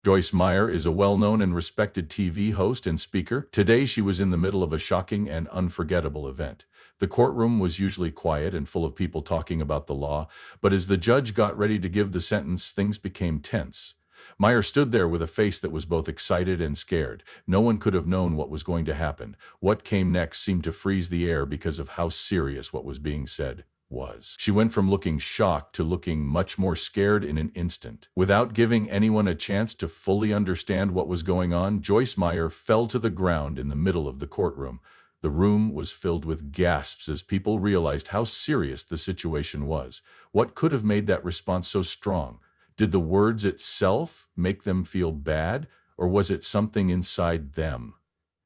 Joyce Meyer is a well-known and respected TV host and speaker. Today, she was in the middle of a shocking and unforgettable event. The courtroom was usually quiet and full of people talking about the law, but as the judge got ready to give the sentence, things became tense. Meyer stood there with a face that was both excited and scared. No one could have known what was going to happen. What came next seemed to freeze the air because of how serious what was being said was. She went from looking shocked to looking much more scared in an instant. Without giving anyone a chance to fully understand what was going on, Joyce Meyer fell to the ground in the middle of the courtroom. The room was filled with gasps as people realized how serious the situation was. What could have made that response so strong? Did the words itself make them feel bad, or was it something inside them?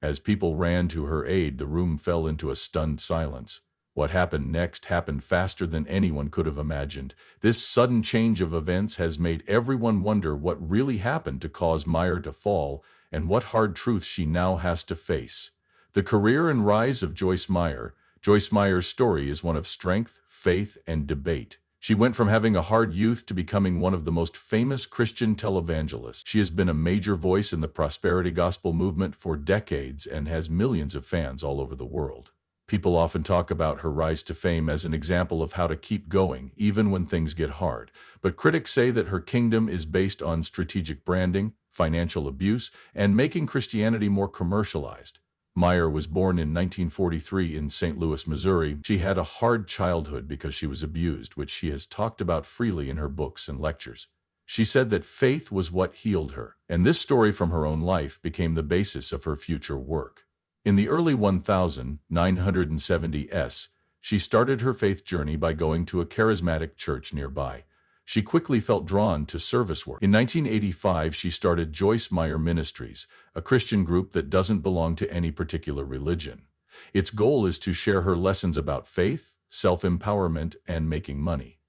As people ran to her aid, the room fell into a stunned silence. What happened next happened faster than anyone could have imagined. This sudden change of events has made everyone wonder what really happened to cause Meyer to fall and what hard truth she now has to face. The career and rise of Joyce Meyer. Joyce Meyer's story is one of strength, faith, and debate. She went from having a hard youth to becoming one of the most famous Christian televangelists. She has been a major voice in the prosperity gospel movement for decades and has millions of fans all over the world. People often talk about her rise to fame as an example of how to keep going, even when things get hard. But critics say that her kingdom is based on strategic branding, financial abuse, and making Christianity more commercialized. Meyer was born in 1943 in St. Louis, Missouri. She had a hard childhood because she was abused, which she has talked about freely in her books and lectures. She said that faith was what healed her, and this story from her own life became the basis of her future work. In the early 1970s, she started her faith journey by going to a charismatic church nearby. She quickly felt drawn to service work. In 1985, she started Joyce Meyer Ministries, a Christian group that doesn't belong to any particular religion. Its goal is to share her lessons about faith, self-empowerment, and making money.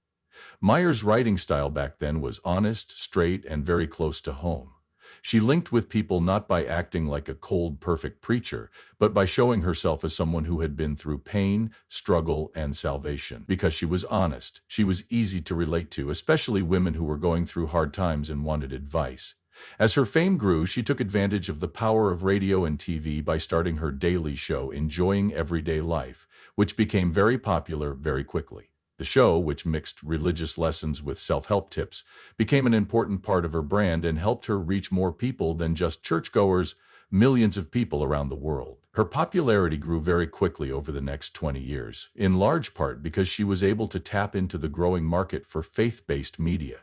Meyer's writing style back then was honest, straight, and very close to home. She linked with people not by acting like a cold, perfect preacher, but by showing herself as someone who had been through pain, struggle, and salvation. Because she was honest, she was easy to relate to, especially women who were going through hard times and wanted advice. As her fame grew, she took advantage of the power of radio and TV by starting her daily show, Enjoying Everyday Life, which became very popular very quickly. The show, which mixed religious lessons with self-help tips, became an important part of her brand and helped her reach more people than just churchgoers, millions of people around the world. Her popularity grew very quickly over the next 20 years, in large part because she was able to tap into the growing market for faith-based media.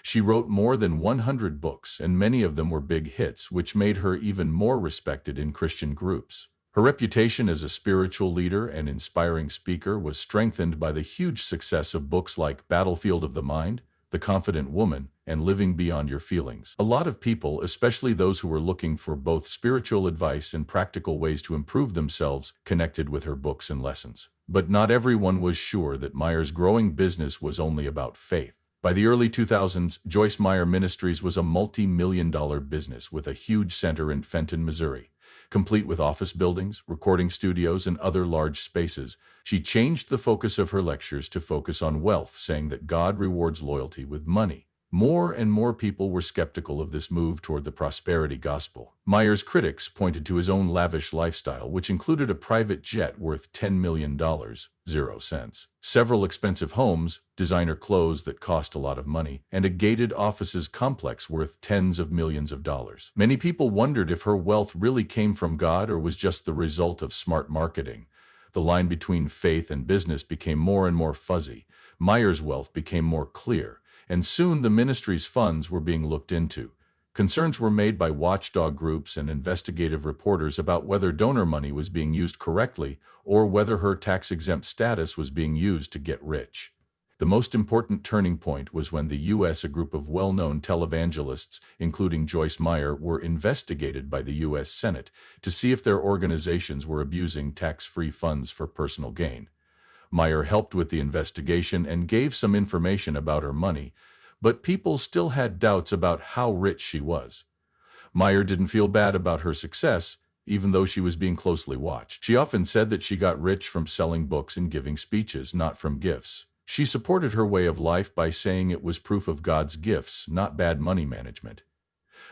She wrote more than 100 books, and many of them were big hits, which made her even more respected in Christian groups. Her reputation as a spiritual leader and inspiring speaker was strengthened by the huge success of books like Battlefield of the Mind, The Confident Woman, and Living Beyond Your Feelings. A lot of people, especially those who were looking for both spiritual advice and practical ways to improve themselves, connected with her books and lessons. But not everyone was sure that Meyer's growing business was only about faith. By the early 2000s, Joyce Meyer Ministries was a multi-million-dollar business with a huge center in Fenton, Missouri. Complete with office buildings, recording studios, and other large spaces, she changed the focus of her lectures to focus on wealth, saying that God rewards loyalty with money. More and more people were skeptical of this move toward the prosperity gospel. Meyer's critics pointed to his own lavish lifestyle, which included a private jet worth $10 million, 0 cents, several expensive homes, designer clothes that cost a lot of money, and a gated offices complex worth tens of millions of dollars. Many people wondered if her wealth really came from God or was just the result of smart marketing. The line between faith and business became more and more fuzzy. Meyer's wealth became more clear, and soon the ministry's funds were being looked into. Concerns were made by watchdog groups and investigative reporters about whether donor money was being used correctly or whether her tax-exempt status was being used to get rich. The most important turning point was when a group of well-known televangelists, including Joyce Meyer, were investigated by the U.S. Senate to see if their organizations were abusing tax-free funds for personal gain. Meyer helped with the investigation and gave some information about her money, but people still had doubts about how rich she was. Meyer didn't feel bad about her success, even though she was being closely watched. She often said that she got rich from selling books and giving speeches, not from gifts. She supported her way of life by saying it was proof of God's gifts, not bad money management.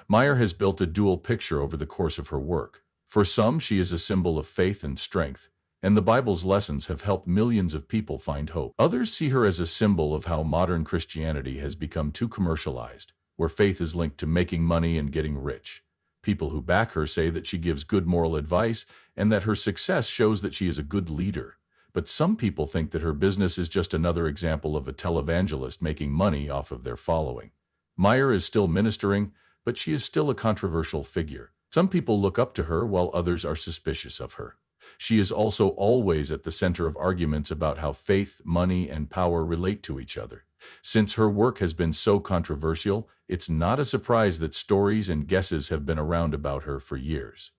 Meyer has built a dual picture over the course of her work. For some, she is a symbol of faith and strength, and the Bible's lessons have helped millions of people find hope. Others see her as a symbol of how modern Christianity has become too commercialized, where faith is linked to making money and getting rich. People who back her say that she gives good moral advice and that her success shows that she is a good leader. But some people think that her business is just another example of a televangelist making money off of their following. Meyer is still ministering, but she is still a controversial figure. Some people look up to her while others are suspicious of her. She is also always at the center of arguments about how faith, money, and power relate to each other. Since her work has been so controversial, it's not a surprise that stories and guesses have been around about her for years.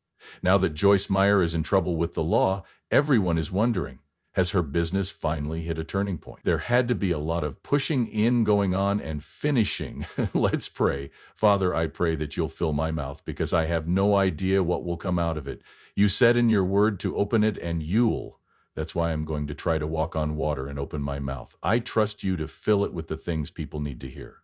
Now that Joyce Meyer is in trouble with the law, everyone is wondering, has her business finally hit a turning point? There had to be a lot of pushing in going on and finishing. Let's pray. Father, I pray that you'll fill my mouth because I have no idea what will come out of it. You said in your word to open it and you'll. That's why I'm going to try to walk on water and open my mouth. I trust you to fill it with the things people need to hear.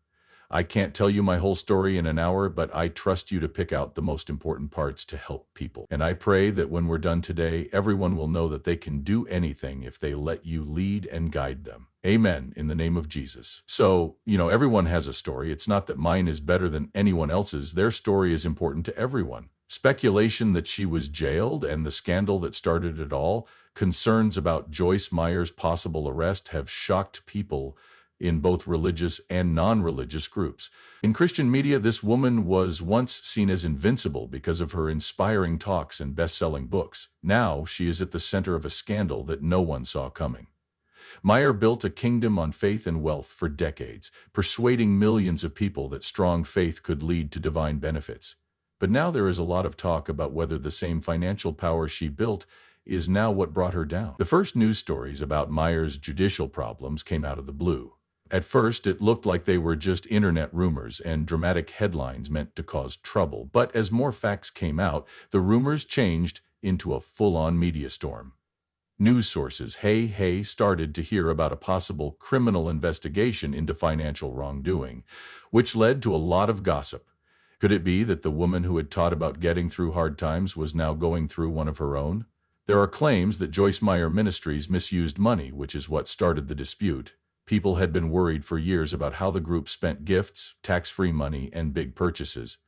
I can't tell you my whole story in an hour, but I trust you to pick out the most important parts to help people. And I pray that when we're done today, everyone will know that they can do anything if they let you lead and guide them. Amen, in the name of Jesus. So, everyone has a story. It's not that mine is better than anyone else's. Their story is important to everyone. Speculation that she was jailed and the scandal that started it all, concerns about Joyce Meyer's possible arrest have shocked people in both religious and non-religious groups. In Christian media, this woman was once seen as invincible because of her inspiring talks and best-selling books. Now she is at the center of a scandal that no one saw coming. Meyer built a kingdom on faith and wealth for decades, persuading millions of people that strong faith could lead to divine benefits. But now there is a lot of talk about whether the same financial power she built is now what brought her down. The first news stories about Meyer's judicial problems came out of the blue. At first, it looked like they were just internet rumors and dramatic headlines meant to cause trouble. But as more facts came out, the rumors changed into a full-on media storm. News sources, started to hear about a possible criminal investigation into financial wrongdoing, which led to a lot of gossip. Could it be that the woman who had taught about getting through hard times was now going through one of her own? There are claims that Joyce Meyer Ministries misused money, which is what started the dispute. People had been worried for years about how the group spent gifts, tax-free money, and big purchases.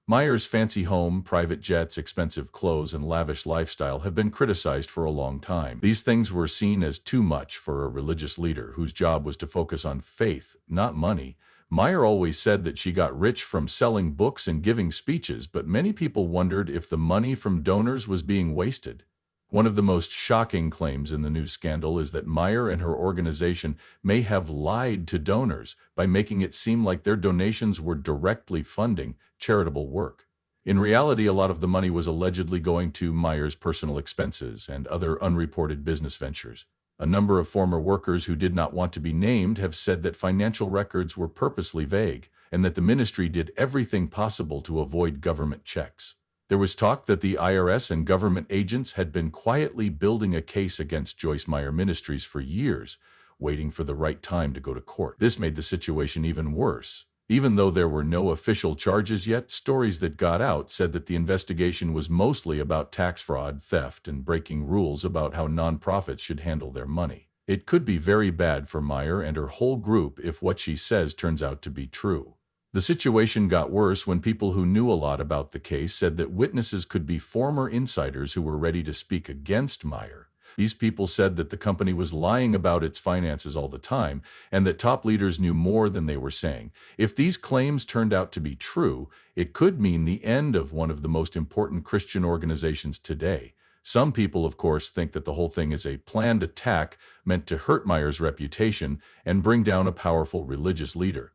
Meyer's fancy home, private jets, expensive clothes, and lavish lifestyle have been criticized for a long time. These things were seen as too much for a religious leader whose job was to focus on faith, not money. Meyer always said that she got rich from selling books and giving speeches, but many people wondered if the money from donors was being wasted. One of the most shocking claims in the news scandal is that Meyer and her organization may have lied to donors by making it seem like their donations were directly funding charitable work. In reality, a lot of the money was allegedly going to Meyer's personal expenses and other unreported business ventures. A number of former workers who did not want to be named have said that financial records were purposely vague and that the ministry did everything possible to avoid government checks. There was talk that the IRS and government agents had been quietly building a case against Joyce Meyer Ministries for years, waiting for the right time to go to court. This made the situation even worse. Even though there were no official charges yet, stories that got out said that the investigation was mostly about tax fraud, theft, and breaking rules about how nonprofits should handle their money. It could be very bad for Meyer and her whole group if what she says turns out to be true. The situation got worse when people who knew a lot about the case said that witnesses could be former insiders who were ready to speak against Meyer. These people said that the company was lying about its finances all the time and that top leaders knew more than they were saying. If these claims turned out to be true, it could mean the end of one of the most important Christian organizations today. Some people, of course, think that the whole thing is a planned attack meant to hurt Meyer's reputation and bring down a powerful religious leader.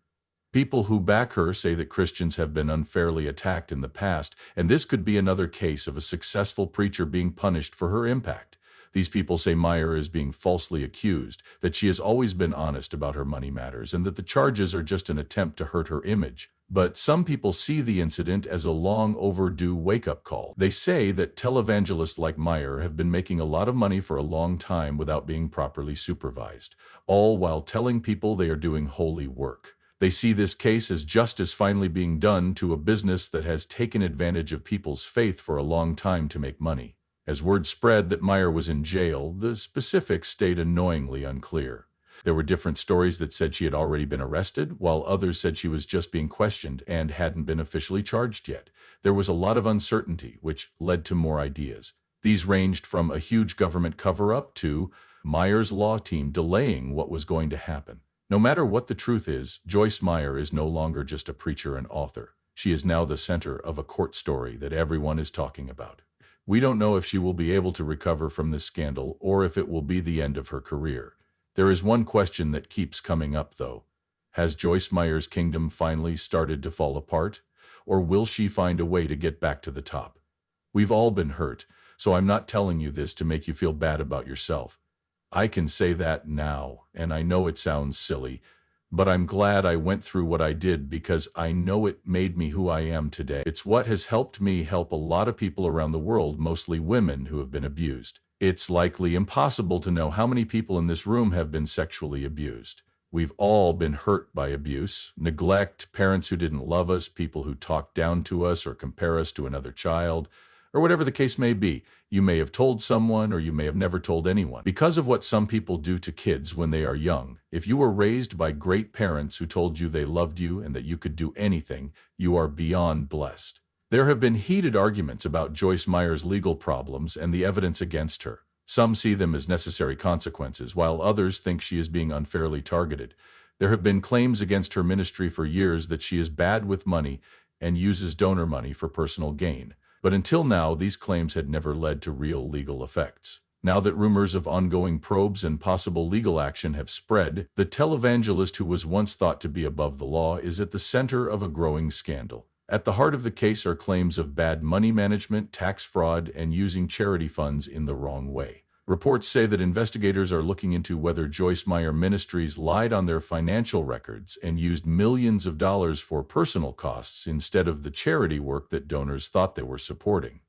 People who back her say that Christians have been unfairly attacked in the past, and this could be another case of a successful preacher being punished for her impact. These people say Meyer is being falsely accused, that she has always been honest about her money matters, and that the charges are just an attempt to hurt her image. But some people see the incident as a long overdue wake-up call. They say that televangelists like Meyer have been making a lot of money for a long time without being properly supervised, all while telling people they are doing holy work. They see this case as justice finally being done to a business that has taken advantage of people's faith for a long time to make money. As word spread that Meyer was in jail, the specifics stayed annoyingly unclear. There were different stories that said she had already been arrested, while others said she was just being questioned and hadn't been officially charged yet. There was a lot of uncertainty, which led to more ideas. These ranged from a huge government cover-up to Meyer's law team delaying what was going to happen. No matter what the truth is, Joyce Meyer is no longer just a preacher and author. She is now the center of a court story that everyone is talking about. We don't know if she will be able to recover from this scandal or if it will be the end of her career. There is one question that keeps coming up, though. Has Joyce Meyer's kingdom finally started to fall apart? Or will she find a way to get back to the top? We've all been hurt, so I'm not telling you this to make you feel bad about yourself. I can say that now, and I know it sounds silly, but I'm glad I went through what I did because I know it made me who I am today. It's what has helped me help a lot of people around the world, mostly women who have been abused. It's likely impossible to know how many people in this room have been sexually abused. We've all been hurt by abuse, neglect, parents who didn't love us, people who talked down to us or compare us to another child, or whatever the case may be. You may have told someone or you may have never told anyone. Because of what some people do to kids when they are young, if you were raised by great parents who told you they loved you and that you could do anything, you are beyond blessed. There have been heated arguments about Joyce Meyer's legal problems and the evidence against her. Some see them as necessary consequences, while others think she is being unfairly targeted. There have been claims against her ministry for years that she is bad with money and uses donor money for personal gain. But until now, these claims had never led to real legal effects. Now that rumors of ongoing probes and possible legal action have spread, the televangelist who was once thought to be above the law is at the center of a growing scandal. At the heart of the case are claims of bad money management, tax fraud, and using charity funds in the wrong way. Reports say that investigators are looking into whether Joyce Meyer Ministries lied on their financial records and used millions of dollars for personal costs instead of the charity work that donors thought they were supporting.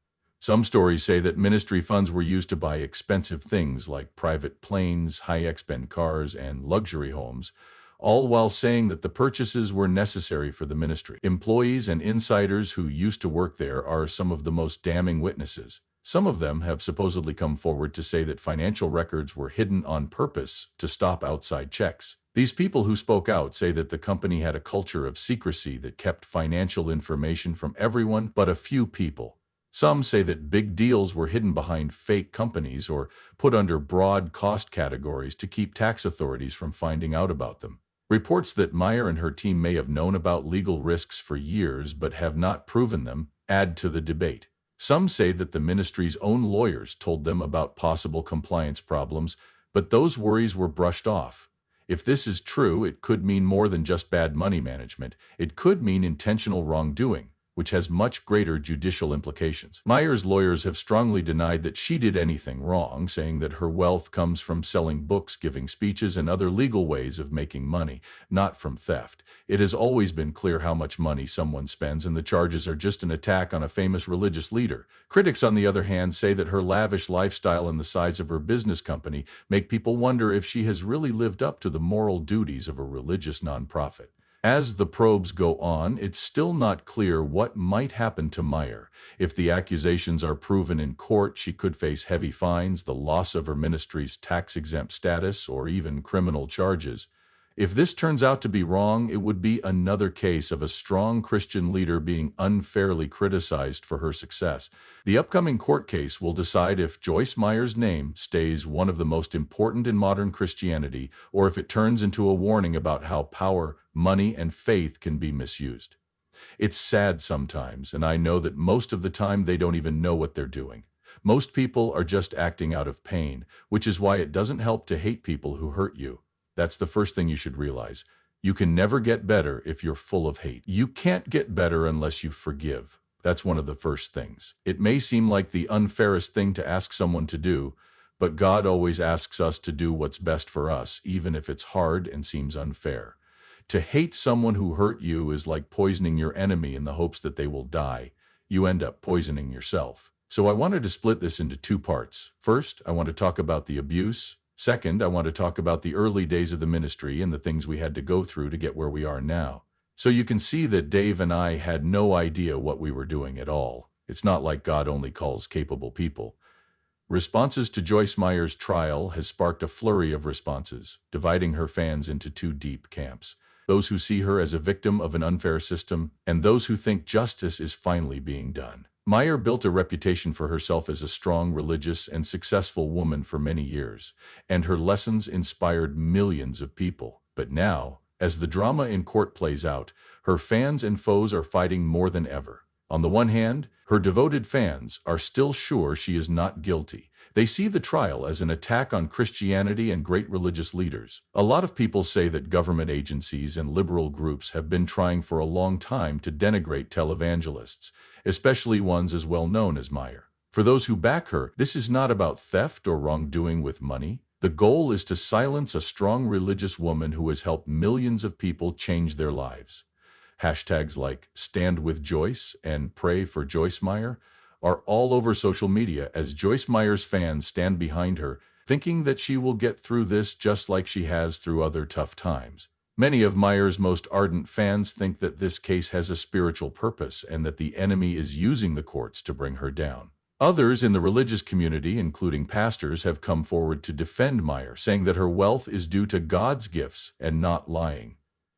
Some stories say that ministry funds were used to buy expensive things like private planes, high-end cars, and luxury homes, all while saying that the purchases were necessary for the ministry. Employees and insiders who used to work there are some of the most damning witnesses. Some of them have supposedly come forward to say that financial records were hidden on purpose to stop outside checks. These people who spoke out say that the company had a culture of secrecy that kept financial information from everyone but a few people. Some say that big deals were hidden behind fake companies or put under broad cost categories to keep tax authorities from finding out about them. Reports that Meyer and her team may have known about legal risks for years but have not proven them add to the debate. Some say that the ministry's own lawyers told them about possible compliance problems, but those worries were brushed off. If this is true, it could mean more than just bad money management. It could mean intentional wrongdoing, which has much greater judicial implications. Meyer's lawyers have strongly denied that she did anything wrong, saying that her wealth comes from selling books, giving speeches, and other legal ways of making money, not from theft. It has always been clear how much money someone spends, and the charges are just an attack on a famous religious leader. Critics, on the other hand, say that her lavish lifestyle and the size of her business company make people wonder if she has really lived up to the moral duties of a religious nonprofit. As the probes go on, it's still not clear what might happen to Meyer. If the accusations are proven in court, she could face heavy fines, the loss of her ministry's tax-exempt status, or even criminal charges. If this turns out to be wrong, it would be another case of a strong Christian leader being unfairly criticized for her success. The upcoming court case will decide if Joyce Meyer's name stays one of the most important in modern Christianity, or if it turns into a warning about how power, money, and faith can be misused. It's sad sometimes, and I know that most of the time they don't even know what they're doing. Most people are just acting out of pain, which is why it doesn't help to hate people who hurt you. That's the first thing you should realize. You can never get better if you're full of hate. You can't get better unless you forgive. That's one of the first things. It may seem like the unfairest thing to ask someone to do, but God always asks us to do what's best for us, even if it's hard and seems unfair. To hate someone who hurt you is like poisoning your enemy in the hopes that they will die. You end up poisoning yourself. So I wanted to split this into two parts. First, I want to talk about the abuse, Second, I want to talk about the early days of the ministry and the things we had to go through to get where we are now. So you can see that Dave and I had no idea what we were doing at all. It's not like God only calls capable people. Responses to Joyce Meyer's trial has sparked a flurry of responses, dividing her fans into two deep camps: those who see her as a victim of an unfair system, and those who think justice is finally being done. Meyer built a reputation for herself as a strong, religious, and successful woman for many years, and her lessons inspired millions of people. But now, as the drama in court plays out, her fans and foes are fighting more than ever. On the one hand, her devoted fans are still sure she is not guilty. They see the trial as an attack on Christianity and great religious leaders. A lot of people say that government agencies and liberal groups have been trying for a long time to denigrate televangelists, especially ones as well known as Meyer. For those who back her, this is not about theft or wrongdoing with money. The goal is to silence a strong religious woman who has helped millions of people change their lives. Hashtags like Stand with Joyce and Pray for Joyce Meyer are all over social media as Joyce Meyer's fans stand behind her, thinking that she will get through this just like she has through other tough times. Many of Meyer's most ardent fans think that this case has a spiritual purpose and that the enemy is using the courts to bring her down. Others in the religious community, including pastors, have come forward to defend Meyer, saying that her wealth is due to God's gifts and not lying.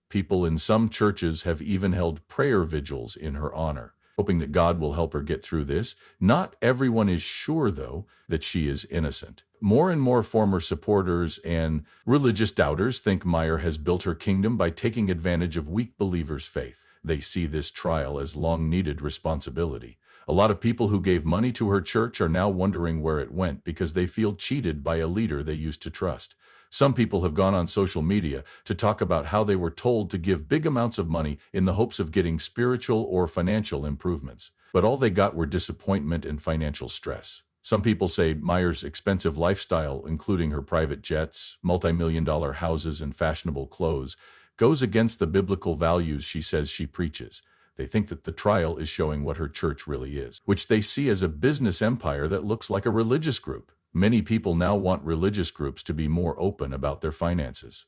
People in some churches have even held prayer vigils in her honor, hoping that God will help her get through this. Not everyone is sure, though, that she is innocent. More and more former supporters and religious doubters think Meyer has built her kingdom by taking advantage of weak believers' faith. They see this trial as long-needed responsibility. A lot of people who gave money to her church are now wondering where it went because they feel cheated by a leader they used to trust. Some people have gone on social media to talk about how they were told to give big amounts of money in the hopes of getting spiritual or financial improvements, but all they got were disappointment and financial stress. Some people say Meyer's expensive lifestyle, including her private jets, multi-million-dollar houses, and fashionable clothes, goes against the biblical values she says she preaches. They think that the trial is showing what her church really is, which they see as a business empire that looks like a religious group. Many people now want religious groups to be more open about their finances.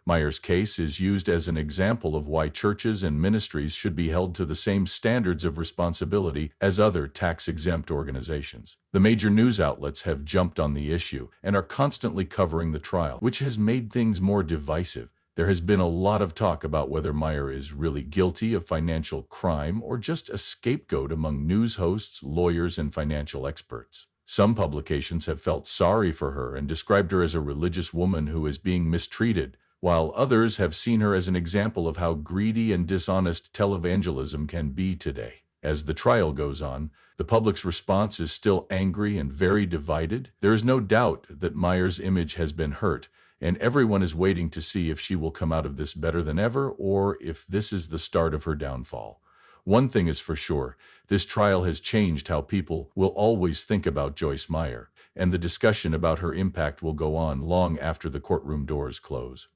Meyer's case is used as an example of why churches and ministries should be held to the same standards of responsibility as other tax-exempt organizations. The major news outlets have jumped on the issue and are constantly covering the trial, which has made things more divisive. There has been a lot of talk about whether Meyer is really guilty of financial crime or just a scapegoat among news hosts, lawyers, and financial experts. Some publications have felt sorry for her and described her as a religious woman who is being mistreated, while others have seen her as an example of how greedy and dishonest televangelism can be today. As the trial goes on, the public's response is still angry and very divided. There is no doubt that Meyer's image has been hurt, and everyone is waiting to see if she will come out of this better than ever or if this is the start of her downfall. One thing is for sure, this trial has changed how people will always think about Joyce Meyer, and the discussion about her impact will go on long after the courtroom doors close.